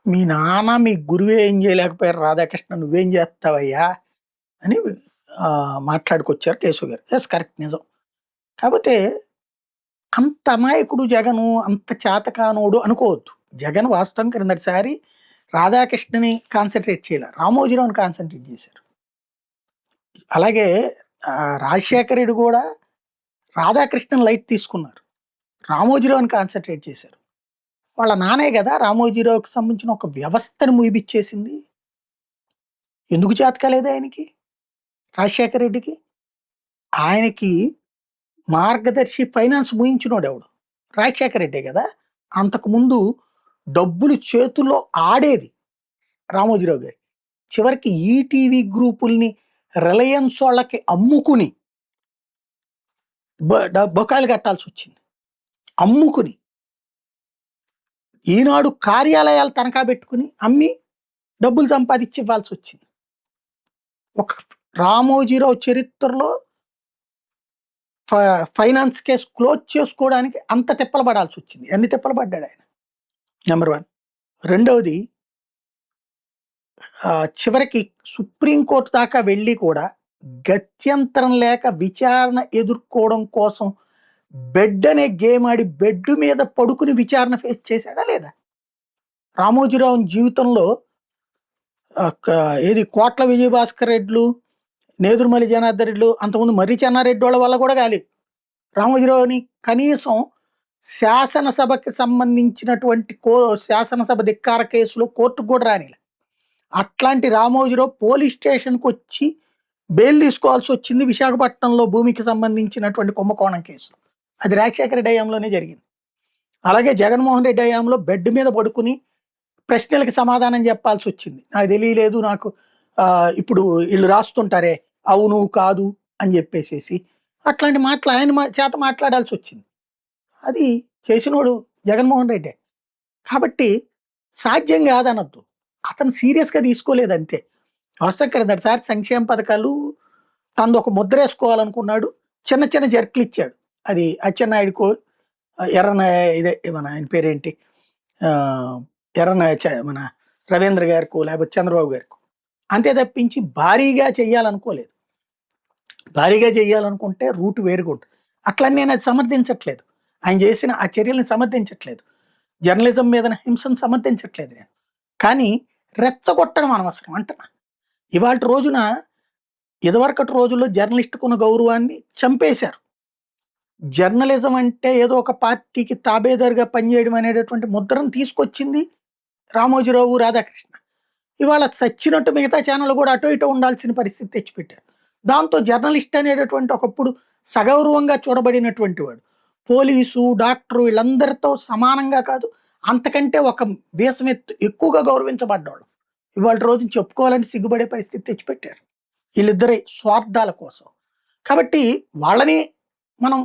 మీ నాన్న మీ గురువే ఏం చేయలేకపోయారు రాధాకృష్ణ నువ్వేం చేస్తావయ్యా అని మాట్లాడుకొచ్చారు కేశవ్ గారు. ఎస్ కరెక్ట్ నిజం. కాకపోతే అంత అమాయకుడు జగను, అంత చేతకానోడు అనుకోవద్దు. జగన్ వాస్తవం క్రిందటిసారి రాధాకృష్ణని కాన్సంట్రేట్ చేయలే. రామోజీరావుని కాన్సంట్రేట్ చేశారు. అలాగే రాజశేఖర రెడ్డి కూడా రాధాకృష్ణన్ లైట్ తీసుకున్నారు. రామోజీరావుని కాన్సంట్రేట్ చేశారు. వాళ్ళ నానే కదా రామోజీరావుకి సంబంధించిన ఒక వ్యవస్థను ముయిపిచ్చేసింది. ఎందుకు చేతకాలేదు ఆయనకి? రాజశేఖర రెడ్డికి? ఆయనకి మార్గదర్శి ఫైనాన్స్ ముయించినోడు ఎవడు? రాజశేఖర రెడ్డే కదా. అంతకుముందు డబ్బులు చేతుల్లో ఆడేది రామోజీరావు గారి. చివరికి ఈటీవీ గ్రూపుల్ని రిలయన్స్ వాళ్ళకి అమ్ముకుని బకాయిలు కట్టాల్సి వచ్చింది. అమ్ముకుని ఈనాడు కార్యాలయాలు తనఖా పెట్టుకుని అమ్మి డబ్బులు సంపాదించి ఇవ్వాల్సి వచ్చింది. ఒక రామోజీరావు చరిత్రలో ఫైనాన్స్ కేసు క్లోజ్ చేసుకోవడానికి అంత తిప్పలు పడాల్సి వచ్చింది. ఎన్ని తిప్పలు పడ్డాడు ఆయన? నెంబర్ 1. రెండవది, చివరికి సుప్రీంకోర్టు దాకా వెళ్ళి కూడా గత్యంతరం లేక విచారణ ఎదుర్కోవడం కోసం బెడ్ అనే గేమ్ ఆడి బెడ్ మీద పడుకుని విచారణ ఫేస్ చేశాడా లేదా? రామోజీరావు జీవితంలో ఏది కోట్ల విజయభాస్కర్ రెడ్లు, నేదురుమల్లి జనార్దన్ రెడ్లు, అంతకుముందు మర్రి చెన్నారెడ్డి వాళ్ళ వల్ల కూడా కాలేదు. రామోజీరావుని కనీసం శాసనసభకి సంబంధించినటువంటి శాసనసభ ధిక్కార కేసులో కోర్టుకు కూడా రానిలే. అట్లాంటి రామోజీరావు పోలీస్ స్టేషన్కి వచ్చి బెయిల్ తీసుకోవాల్సి వచ్చింది విశాఖపట్నంలో భూమికి సంబంధించినటువంటి కుంభకోణం కేసులో. అది రాజశేఖర రెడ్డి హయాంలోనే జరిగింది. అలాగే జగన్మోహన్ రెడ్డి హయాంలో బెడ్ మీద పడుకుని ప్రశ్నలకి సమాధానం చెప్పాల్సి వచ్చింది. నాకు తెలియలేదు, నాకు ఇప్పుడు వీళ్ళు రాస్తుంటారే అవును కాదు అని చెప్పేసేసి అట్లాంటి మాటలు ఆయన చేత మాట్లాడాల్సి వచ్చింది. అది చేసినోడు జగన్మోహన్ రెడ్డి. కాబట్టి సాధ్యం కాదనద్దు. అతను సీరియస్గా తీసుకోలేదు అంతే. వాస్తవం క్రిందటిసారి సంక్షేమ పథకాలు తనది ఒక ముద్ర వేసుకోవాలనుకున్నాడు. చిన్న చిన్న జర్కులు ఇచ్చాడు. అది అచ్చెన్నాయుడుకో ఇదే మన ఆయన పేరేంటి మన రవీంద్ర గారికో లేకపోతే చంద్రబాబు గారికో, అంతే తప్పించి భారీగా చెయ్యాలనుకోలేదు. భారీగా చెయ్యాలనుకుంటే రూట్ వేరుగా ఉంటుంది. అట్లని నేను అది సమర్థించట్లేదు. ఆయన చేసిన ఆ చర్యలను సమర్థించట్లేదు. జర్నలిజం మీద హింసను సమర్థించట్లేదు నేను. కానీ రెచ్చగొట్టడం అనవసరం అంటున్నా. ఇవాళ రోజున ఇదివరకటి రోజుల్లో జర్నలిస్టుకున్న గౌరవాన్ని చంపేశారు. జర్నలిజం అంటే ఏదో ఒక పార్టీకి తాబేదారుగా పనిచేయడం అనేటటువంటి ముద్రను తీసుకొచ్చింది రామోజీరావు, రాధాకృష్ణ. ఇవాళ చచ్చినట్టు మిగతా ఛానళ్ళు కూడా అటు ఇటు ఉండాల్సిన పరిస్థితి తెచ్చిపెట్టారు. దాంతో జర్నలిస్ట్ అనేటటువంటి ఒకప్పుడు సగౌరవంగా చూడబడినటువంటి వాడు పోలీసు, డాక్టరు వీళ్ళందరితో సమానంగా కాదు, అంతకంటే ఒక దేశం ఎక్కువగా గౌరవించబడ్డాడు. ఇవాళ రోజున చెప్పుకోవాలని సిగ్గుపడే పరిస్థితి తెచ్చిపెట్టారు వీళ్ళిద్దరి స్వార్థాల కోసం. కాబట్టి వాళ్ళని మనం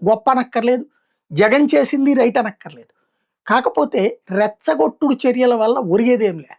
గొప్ప అనక్కర్లేదు, జగన్ చేసింది రైట్ అనక్కర్లేదు. కాకపోతే రెచ్చగొట్టుడు చర్యల వల్ల ఒరిగేదేం లే.